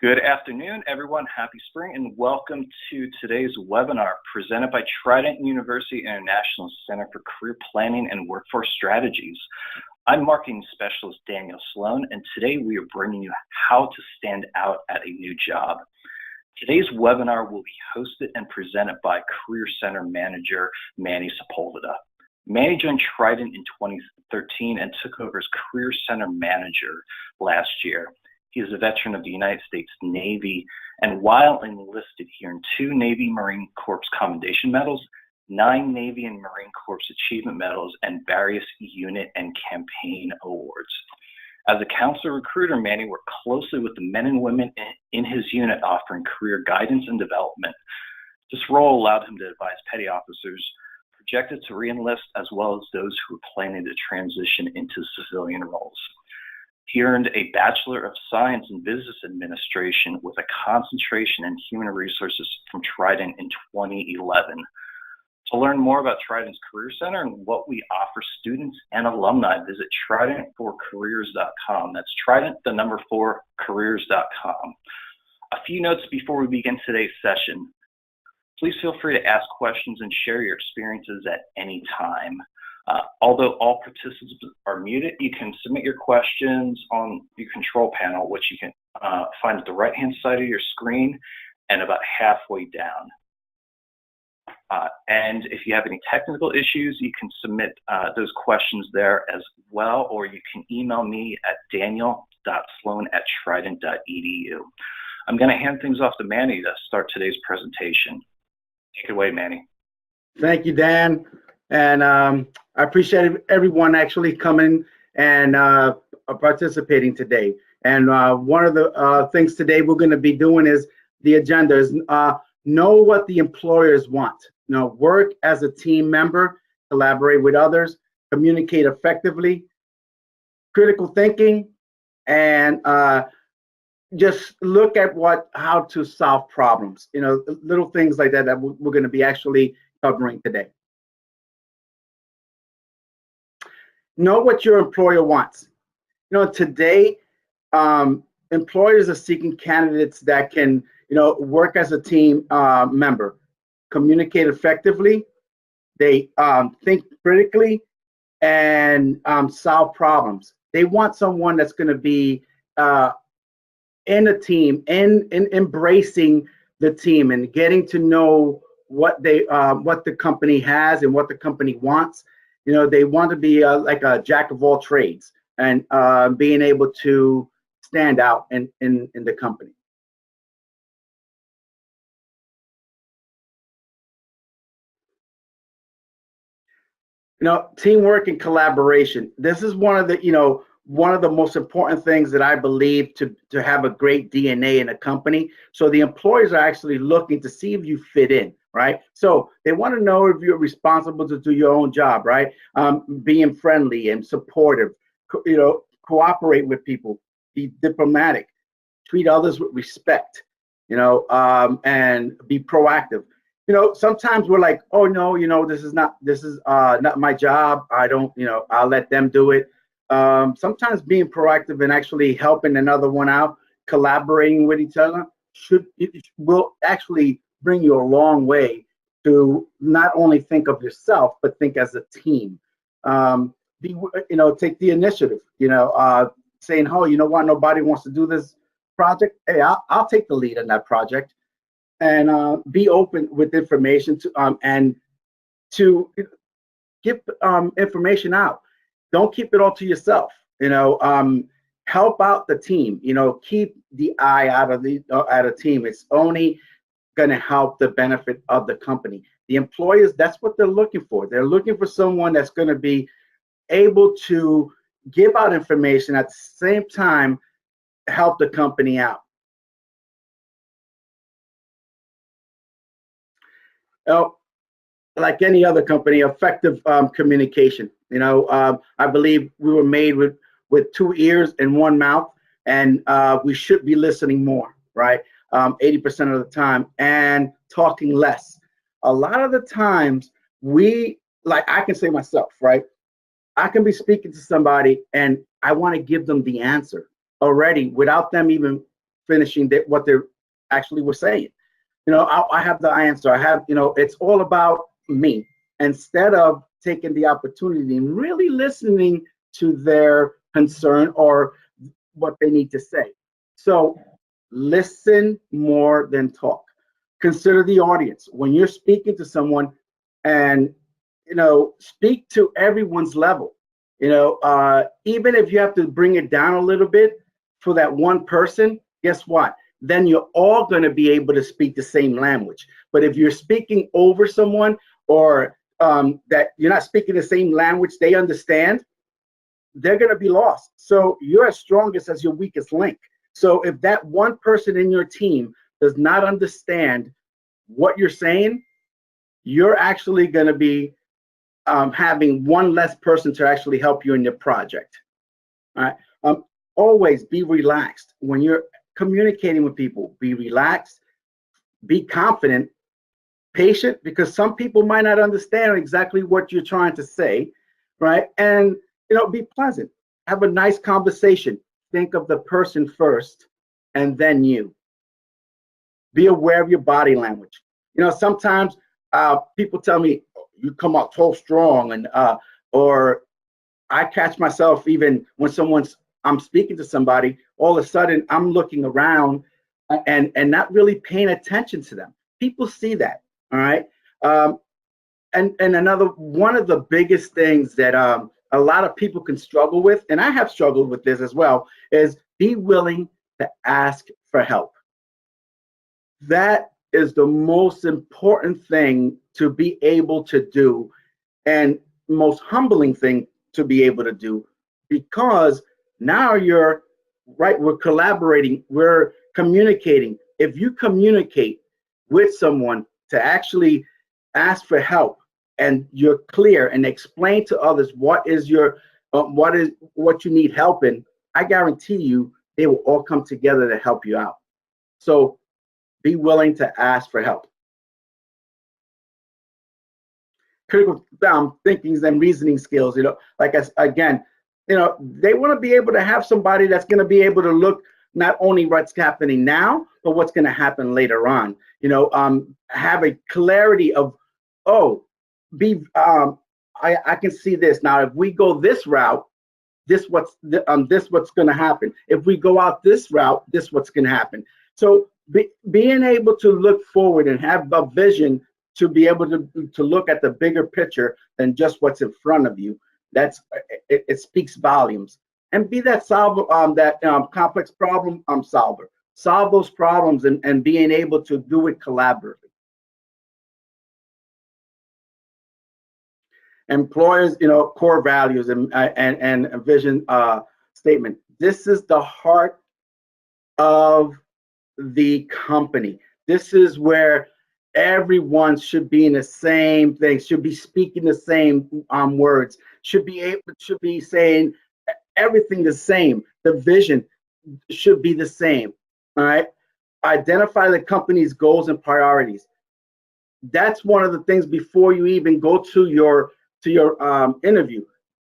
Good afternoon, everyone. Happy spring and welcome to today's webinar presented by Trident University International Center for Career Planning and Workforce Strategies. I'm Marketing Specialist Daniel Sloan, and today we are bringing you how to stand out at a new job. Today's webinar will be hosted and presented by Career Center Manager Emanuel Sepulveda. Manny joined Trident in 2013 and took over as Career Center Manager last year. He is a veteran of the United States Navy, and while enlisted, he earned 2 Navy Marine Corps Commendation Medals, 9 Navy and Marine Corps Achievement Medals, and various unit and campaign awards. As a counselor recruiter, Manny worked closely with the men and women in his unit, offering career guidance and development. This role allowed him to advise petty officers projected to re-enlist, as well as those who were planning to transition into civilian roles. He earned a Bachelor of Science in Business Administration with a concentration in Human Resources from Trident in 2011. To learn more about Trident's Career Center and what we offer students and alumni, visit trident4careers.com. That's Trident, the number 4, careers.com. A few notes before we begin today's session. Please feel free to ask questions and share your experiences at any time. Although all participants are muted, you can submit your questions on your control panel, which you can find at the right-hand side of your screen and about halfway down. And if you have any technical issues, you can submit those questions there as well, or you can email me at daniel.sloan@trident.edu. I'm going to hand things off to Manny to start today's presentation. Take it away, Manny. Thank you, Dan. And I appreciate everyone actually coming and participating today. And one of the things today we're going to be doing is the agenda is know what the employers want. Work as a team member, collaborate with others, communicate effectively, critical thinking, and just look at how to solve problems. Little things like that we're going to be actually covering today. Know what your employer wants. Today, employers are seeking candidates that can, work as a team member, communicate effectively, they think critically, and solve problems. They want someone that's going to be in a team and embracing the team and getting to know what the company has and what the company wants. They want to be like a jack of all trades and being able to stand out in the company. Teamwork and collaboration. This is one of the most important things that I believe to have a great DNA in a company. So the employers are actually looking to see if you fit in, right? So they want to know if you're responsible to do your own job, right? Being friendly and supportive, cooperate with people, be diplomatic, treat others with respect, and be proactive. Sometimes we're like, oh no, this is not my job. I don't, I'll let them do it. Sometimes being proactive and actually helping another one out, collaborating with each other will actually bring you a long way to not only think of yourself, but think as a team. Take the initiative, saying, oh, you know what, nobody wants to do this project. Hey, I'll take the lead on that project, and be open with information to give information out. Don't keep it all to yourself. Help out the team. Keep the eye out of a team. It's only going to help the benefit of the company. The employers, that's what they're looking for. They're looking for someone that's going to be able to give out information at the same time, help the company out. Like any other company, effective communication. I believe we were made with 2 ears and 1 mouth, and we should be listening more, right? 80% of the time, and talking less. A lot of the times I can say myself, right? I can be speaking to somebody and I want to give them the answer already without them even finishing what they actually were saying. I have the answer. I have, it's all about me. Instead of taking the opportunity and really listening to their concern or what they need to say. So listen more than talk. Consider the audience. When you're speaking to someone, and speak to everyone's level. Even if you have to bring it down a little bit for that one person, guess what? Then you're all going to be able to speak the same language. But if you're speaking over someone, or that you're not speaking the same language they understand, they're going to be lost. So you're as strongest as your weakest link. So if that one person in your team does not understand what you're saying, you're actually going to be having one less person to actually help you in your project. All right. Always be relaxed when you're communicating with people. Be relaxed, be confident, patient, because some people might not understand exactly what you're trying to say, right? And be pleasant. Have a nice conversation. Think of the person first, and then you. Be aware of your body language. Sometimes people tell me, you come out so strong, and or I catch myself even when I'm speaking to somebody, all of a sudden I'm looking around and not really paying attention to them. People see that, all right? And another one of the biggest things that a lot of people can struggle with, and I have struggled with this as well, is be willing to ask for help. That is the most important thing to be able to do, and most humbling thing to be able to do, because now we're collaborating, we're communicating. If you communicate with someone to actually ask for help, and you're clear and explain to others what you need help in, I guarantee you they will all come together to help you out. So be willing to ask for help. Critical thinkings and reasoning skills, like again, they want to be able to have somebody that's going to be able to look not only what's happening now, but what's going to happen later on. Have a clarity of, I can see this now. If we go this route, this what's going to happen. If we go out this route, this what's going to happen. So being able to look forward and have a vision to be able to look at the bigger picture than just what's in front of you, it speaks volumes. And be that complex problem solver. Solve those problems and being able to do it collaboratively. Employers, core values and a vision statement. This is the heart of the company. This is where everyone should be in the same thing, should be speaking the same words, should be saying everything the same. The vision should be the same. All right. Identify the company's goals and priorities. That's one of the things before you even go to your interview.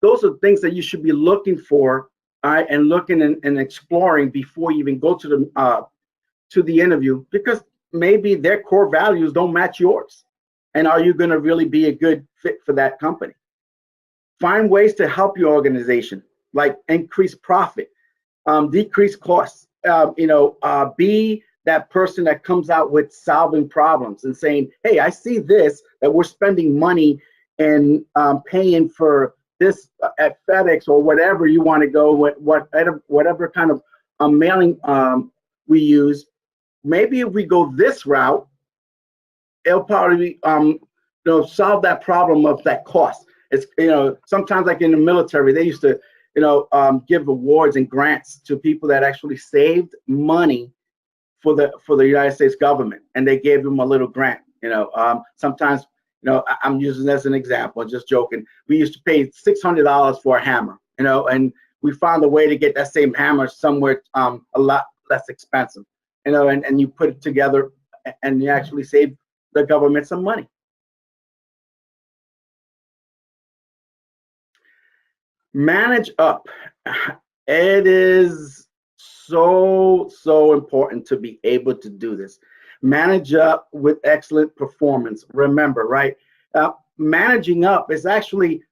Those are things that you should be looking for, and looking and exploring before you even go to the interview, because maybe their core values don't match yours. And are you going to really be a good fit for that company? Find ways to help your organization, like increase profit, decrease costs. Be that person that comes out with solving problems and saying, hey, I see this, that we're spending money and paying for this at FedEx or whatever you want to go with, whatever kind of mailing we use. Maybe if we go this route, it'll probably solve that problem of that cost. It's sometimes, like in the military, they used to give awards and grants to people that actually saved money for the United States government, and they gave them a little grant. Sometimes, I'm using this as an example, just joking. We used to pay $600 for a hammer, and we found a way to get that same hammer somewhere a lot less expensive, and you put it together and you actually save the government some money. Manage up. It is so important to be able to do this. Manage up with excellent performance. Remember, right? Managing up is actually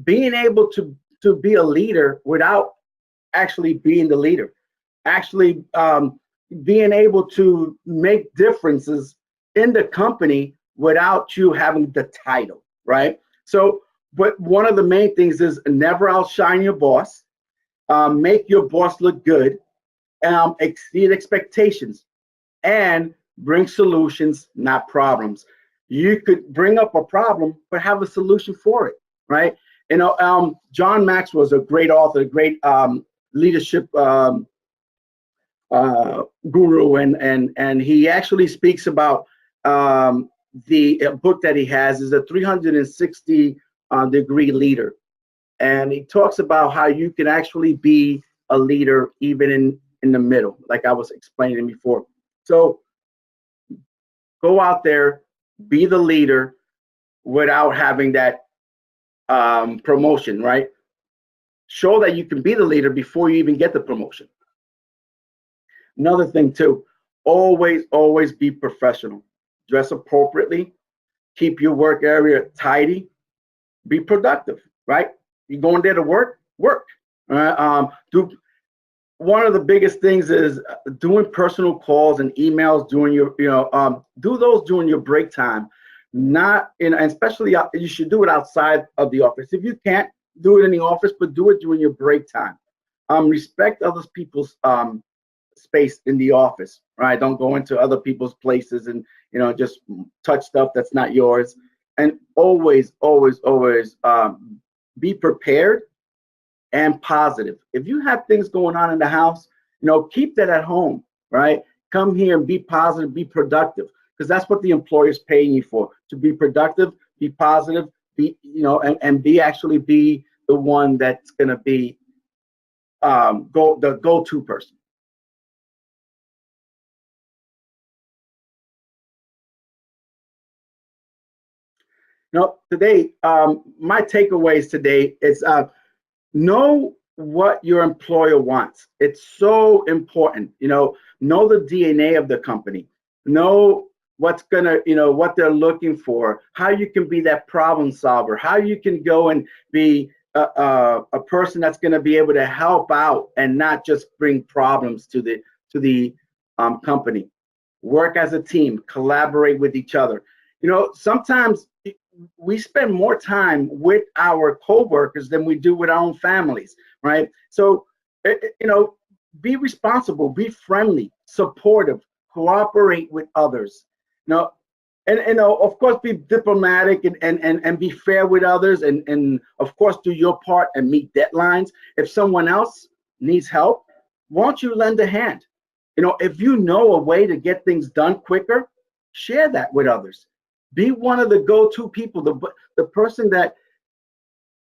being able to be a leader without actually being the leader. Actually, being able to make differences in the company without you having the title, right? So, but one of the main things is never outshine your boss, make your boss look good, exceed expectations, and bring solutions, not problems. You could bring up a problem, but have a solution for it, right? John Maxwell was a great author, a great leadership guru, and he actually speaks about the book that he has is a 360 degree leader, and he talks about how you can actually be a leader even in the middle, like I was explaining before. So go out there, be the leader without having that promotion, right? Show that you can be the leader before you even get the promotion. Another thing too, always be professional. Dress appropriately, keep your work area tidy, be productive, right? You going there to work, work. Do one of the biggest things is doing personal calls and emails during your, do those during your break time. Not in, and especially you should do it outside of the office. If you can't do it in the office, but do it during your break time. Respect other people's space in the office, right? Don't go into other people's places and just touch stuff that's not yours. And always be prepared and positive. If you have things going on in the house, keep that at home, right? Come here and be positive, be productive, because that's what the employer is paying you for, to be productive, be positive, be and be actually be the one that's going to be the go-to person. Today, my takeaways today is know what your employer wants. It's so important. Know the DNA of the company. Know what's what they're looking for. How you can be that problem solver. How you can go and be a person that's going to be able to help out and not just bring problems to the company. Work as a team. Collaborate with each other. Sometimes we spend more time with our coworkers than we do with our own families, right? So, be responsible, be friendly, supportive, cooperate with others, and of course, be diplomatic and be fair with others, and of course, do your part and meet deadlines. If someone else needs help, why don't you lend a hand? If you know a way to get things done quicker, share that with others. Be one of the go-to people, the person that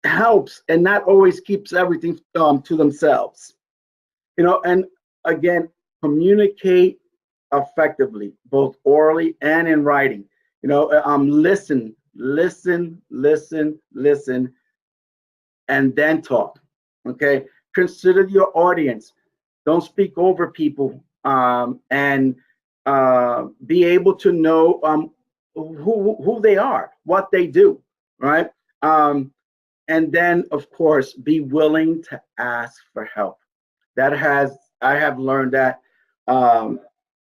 helps and not always keeps everything to themselves. And again, communicate effectively, both orally and in writing. Listen, and then talk. Okay, consider your audience. Don't speak over people, and be able to know who they are, what they do, right? And then, of course, be willing to ask for help. I have learned that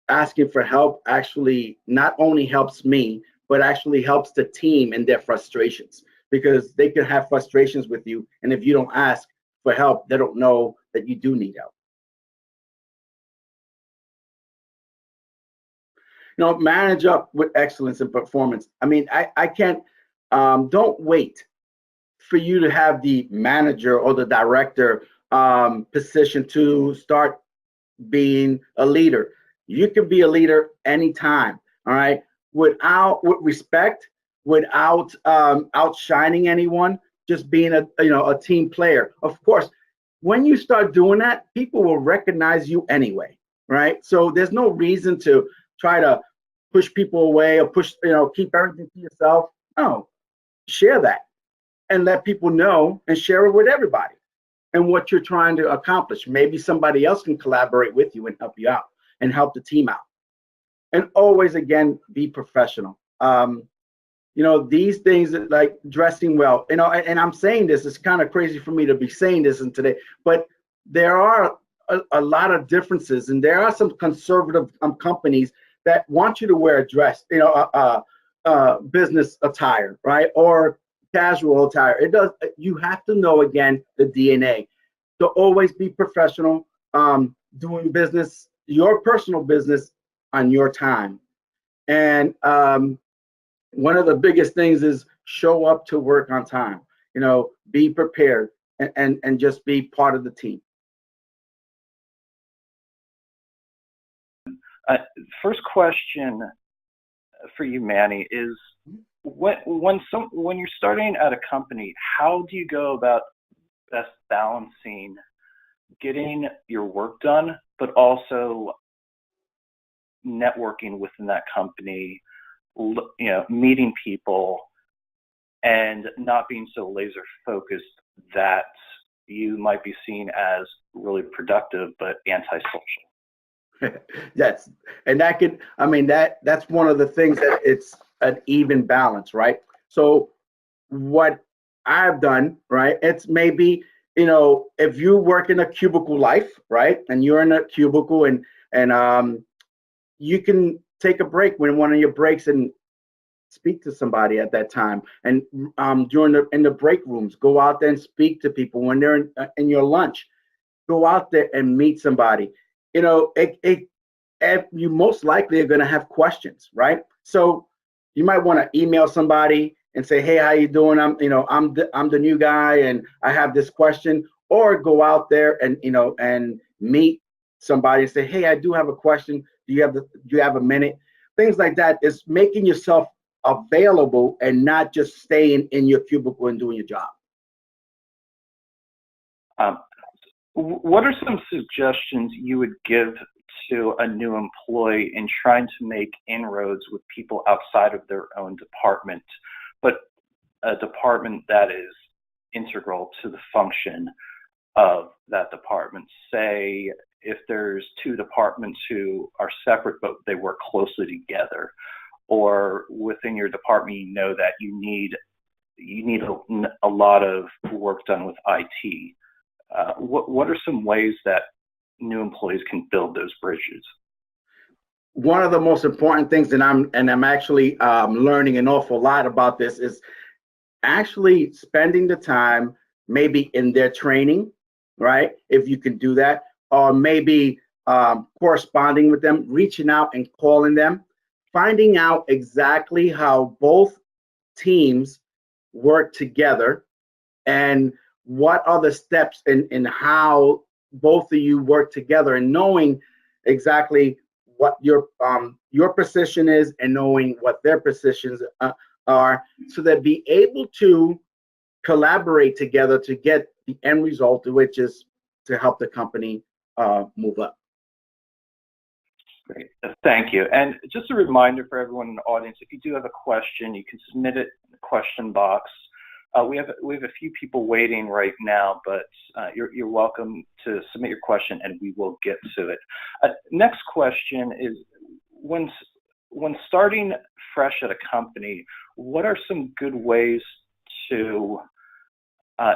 asking for help actually not only helps me, but actually helps the team in their frustrations, because they can have frustrations with you, and if you don't ask for help, they don't know that you do need help. Manage up with excellence and performance. I mean, I can't, don't wait for you to have the manager or the director position to start being a leader. You can be a leader anytime, all right? With respect, without outshining anyone, just being a team player. Of course, when you start doing that, people will recognize you anyway, right? So there's no reason to try to push people away or keep everything to yourself. No, share that and let people know and share it with everybody. and what you're trying to accomplish. Maybe somebody else can collaborate with you and help you out and help the team out. And always, again, be professional. These things like dressing well, and I'm saying this, it's kind of crazy for me to be saying this in today, but there are a lot of differences, and there are some conservative companies that want you to wear a dress, business attire, right? Or casual attire. You have to know, again, the DNA. To always be professional, doing business, your personal business on your time. And one of the biggest things is show up to work on time, be prepared and just be part of the team. First question for you, Manny, is when you're starting at a company, how do you go about best balancing getting your work done, but also networking within that company, meeting people, and not being so laser focused that you might be seen as really productive but antisocial? That's one of the things that it's an even balance, right? So what I've done, right, it's maybe, if you work in a cubicle life, right, and you're in a cubicle and you can take a break when one of your breaks and speak to somebody at that time. And in the break rooms, go out there and speak to people. When they're in your lunch, go out there and meet somebody. You most likely are going to have questions, right? So you might want to email somebody and say, "Hey, how you doing? I'm the new guy, and I have this question." Or go out there and and meet somebody and say, "Hey, I do have a question. Do you have a minute?" Things like that is making yourself available and not just staying in your cubicle and doing your job. What are some suggestions you would give to a new employee in trying to make inroads with people outside of their own department, but a department that is integral to the function of that department? Say, if there's two departments who are separate, but they work closely together, or within your department, that you need a lot of work done with IT. What are some ways that new employees can build those bridges? One of the most important things, and I'm actually learning an awful lot about this, is actually spending the time maybe in their training, right? If you can do that, or maybe corresponding with them, reaching out and calling them, finding out exactly how both teams work together and what are the steps in how both of you work together, and knowing exactly what your position is and knowing what their positions are, so that be able to collaborate together to get the end result, which is to help the company move up. Great, thank you. And just a reminder for everyone in the audience, if you do have a question, you can submit it in the question box. We have a few people waiting right now, but you're welcome to submit your question and we will get to it. Next question is, when starting fresh at a company, what are some good ways to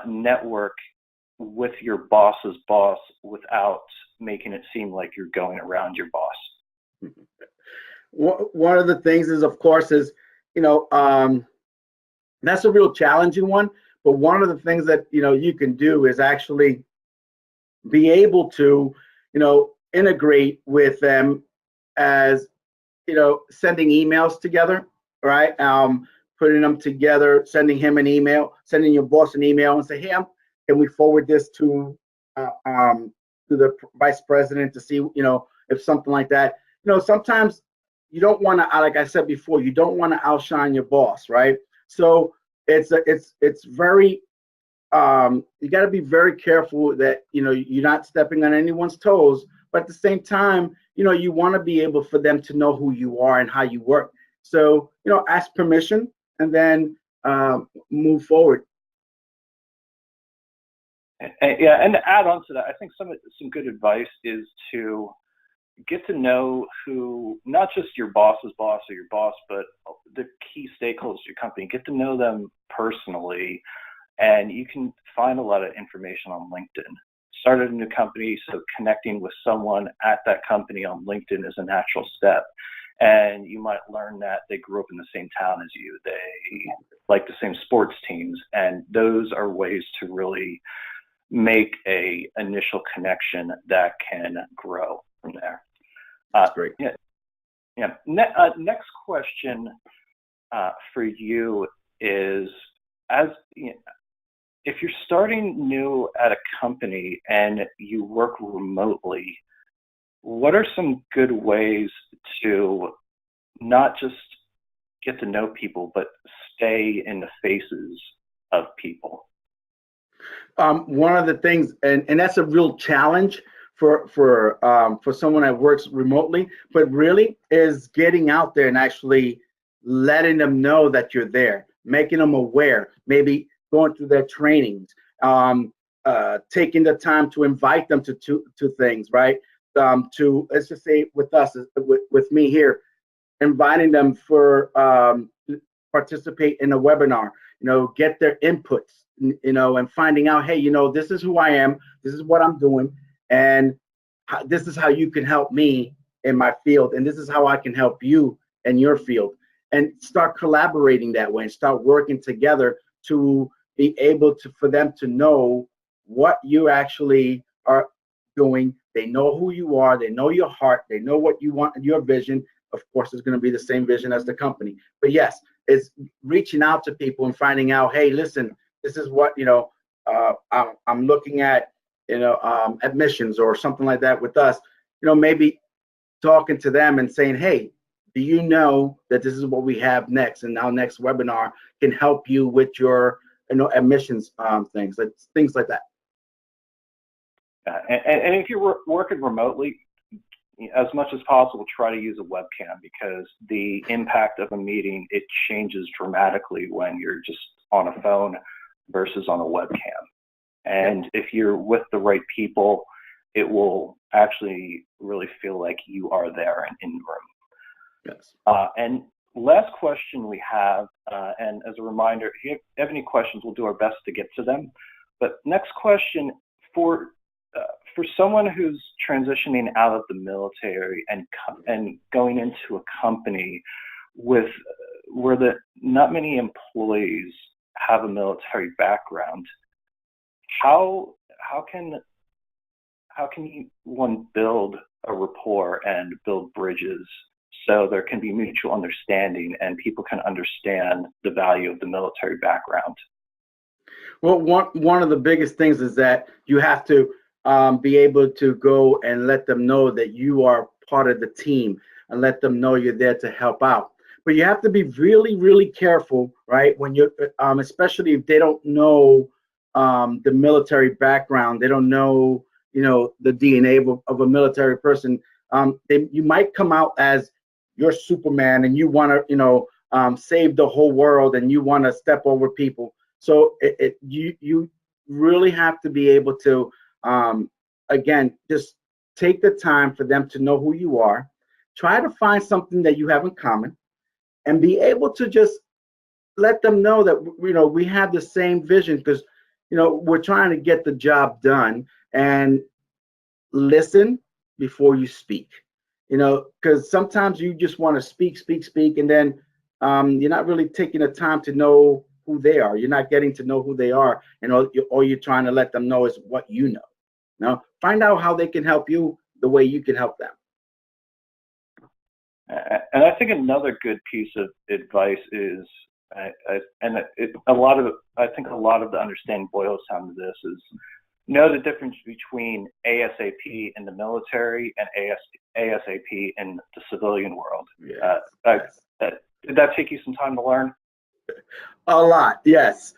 network with your boss's boss without making it seem like you're going around your boss? One of the things is, of course, that's a real challenging one. But one of the things that you can do is actually be able to integrate with them, as sending emails together, right? Putting them together, sending him an email, sending your boss an email, and say, "Hey, can we forward this to the vice president to see if something like that." Sometimes you don't want to, like I said before, you don't want to outshine your boss, right? So it's very you got to be very careful that you're not stepping on anyone's toes, but at the same time, you want to be able for them to know who you are and how you work. So ask permission and then move forward. Yeah, and to add on to that, I think some good advice is to get to know who, not just your boss's boss or your boss, but the key stakeholders of your company. Get to know them personally, and you can find a lot of information on LinkedIn. Started a new company, so connecting with someone at that company on LinkedIn is a natural step. And you might learn that they grew up in the same town as you, they like the same sports teams, and those are ways to really make a initial connection that can grow from there. That's great. Yeah. Yeah. Next question for you is, as you know, if you're starting new at a company and you work remotely, what are some good ways to not just get to know people, but stay in the faces of people? One of the things, and that's a real challenge for someone that works remotely, but really is getting out there and actually letting them know that you're there, making them aware, maybe going through their trainings, taking the time to invite them to things, right? To, let's just say with us, with me here, inviting them for participate in a webinar, get their inputs, and finding out, hey, this is who I am, this is what I'm doing, and this is how you can help me in my field, and this is how I can help you in your field, and start collaborating that way and start working together to be able to, for them to know what you actually are doing. They know who you are, they know your heart, they know what you want, your vision. Of course, it's going to be the same vision as the company. But yes, it's reaching out to people and finding out, hey, listen, this is what, I'm looking at, admissions or something like that with us, maybe talking to them and saying, hey, do you know that this is what we have next? And our next webinar can help you with your, admissions things like that. And if you're working remotely, as much as possible, try to use a webcam, because the impact of a meeting, it changes dramatically when you're just on a phone versus on a webcam. And if you're with the right people, it will actually really feel like you are there and in the room. Yes. And last question we have, and as a reminder, if you have any questions, we'll do our best to get to them. But next question, for someone who's transitioning out of the military and going into a company where not many employees have a military background, how can one build a rapport and build bridges so there can be mutual understanding and people can understand the value of the military background? Well, one of the biggest things is that you have to be able to go and let them know that you are part of the team and let them know you're there to help out. But you have to be really, really careful, right? When you're, especially if they don't know the military background, they don't know, the DNA of a military person. You might come out as you're Superman and you want to, save the whole world and you want to step over people. So you really have to be able to, again, just take the time for them to know who you are. Try to find something that you have in common and be able to just let them know that, we have the same vision, because, we're trying to get the job done. And listen before you speak, because sometimes you just want to speak, and then you're not really taking the time to know who they are. You're not getting to know who they are, and all you're trying to let them know is what you know. Now, find out how they can help you the way you can help them. And I think another good piece of advice is, I think a lot of the understanding boils down to this, is know the difference between ASAP in the military and ASAP in the civilian world. Yes. Did that take you some time to learn? A lot, yes.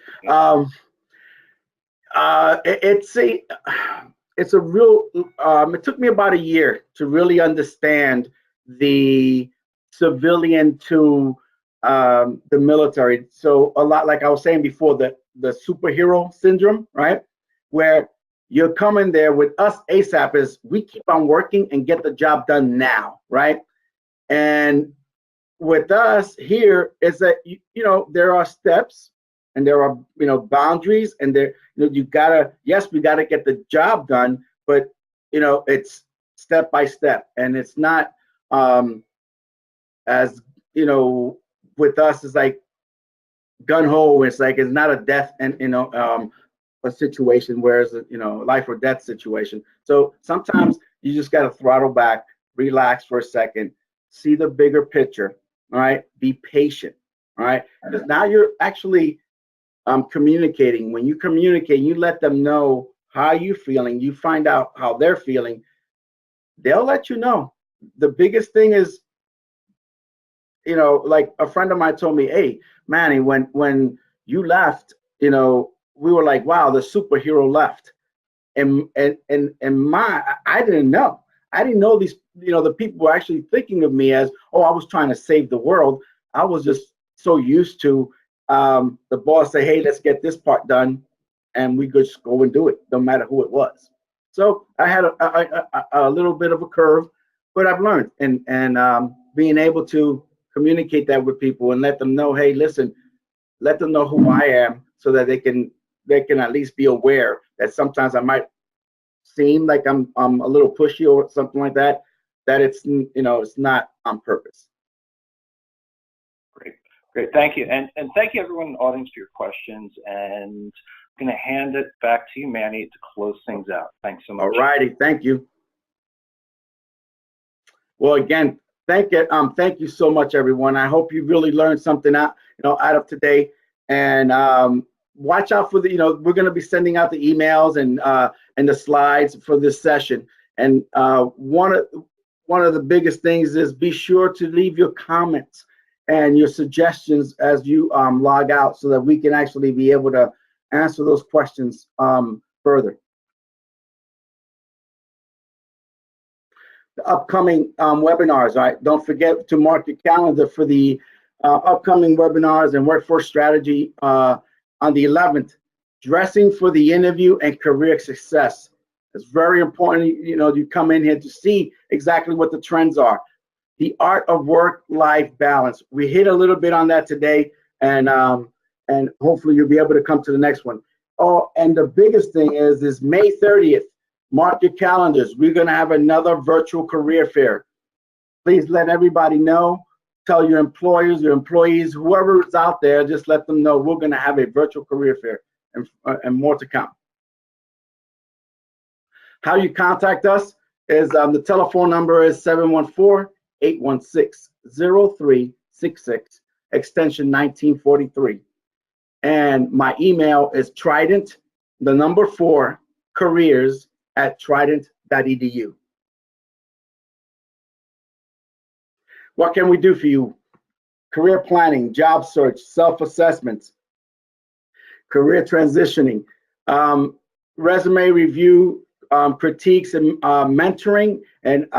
It's a real, it took me about a year to really understand the civilian to the military. So a lot, like I was saying before, the superhero syndrome, right? Where you're coming there with us ASAP is we keep on working and get the job done now, right? And with us here is that there are steps and there are boundaries, and there you gotta, yes, we gotta get the job done, but it's step by step, and it's not as with us it's like gun ho. It's like it's not a death and a situation where it's a life or death situation. So sometimes you just got to throttle back, relax for a second, see the bigger picture. All right, be patient. All right, because now you're actually communicating. When you communicate, you let them know how you're feeling. You find out how they're feeling. They'll let you know. The biggest thing is, like a friend of mine told me, "Hey, Manny, when you left, we were like, wow, the superhero left." And I didn't know. I didn't know these, the people were actually thinking of me as, oh, I was trying to save the world. I was just so used to the boss say, hey, let's get this part done, and we could just go and do it, no matter who it was. So I had a little bit of a curve, but I've learned, and being able to communicate that with people and let them know, hey, listen, let them know who I am, so that they can at least be aware that sometimes I might seem like I'm a little pushy or something like that. That it's not on purpose. Great, thank you, and thank you everyone in the audience for your questions. And I'm going to hand it back to you, Manny, to close things out. Thanks so much. All righty, thank you. Well, again, thank you so much, everyone. I hope you really learned something out of today. And watch out for the, we're going to be sending out the emails and the slides for this session. And one of the biggest things is be sure to leave your comments and your suggestions as you log out, so that we can actually be able to answer those questions further. The upcoming webinars, all right? Don't forget to mark your calendar for the upcoming webinars and workforce strategy on the 11th, dressing for the interview and career success. It's very important, you come in here to see exactly what the trends are. The art of work-life balance. We hit a little bit on that today, and hopefully you'll be able to come to the next one. Oh, and the biggest thing is May 30th. Mark your calendars. We're going to have another virtual career fair. Please let everybody know. Tell your employers, your employees, whoever is out there, just let them know we're going to have a virtual career fair, and more to come. How you contact us is the telephone number is 714-816-0366, extension 1943. And my email is Trident, the number 4, careers@trident.edu. What can we do for you? Career planning, job search, self-assessments, career transitioning, resume review, critiques, and mentoring, and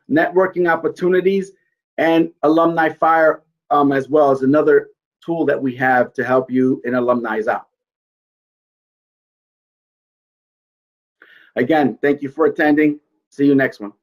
networking opportunities, and alumni fire as well as another tool that we have to help you and alumni out. Again, thank you for attending. See you next one.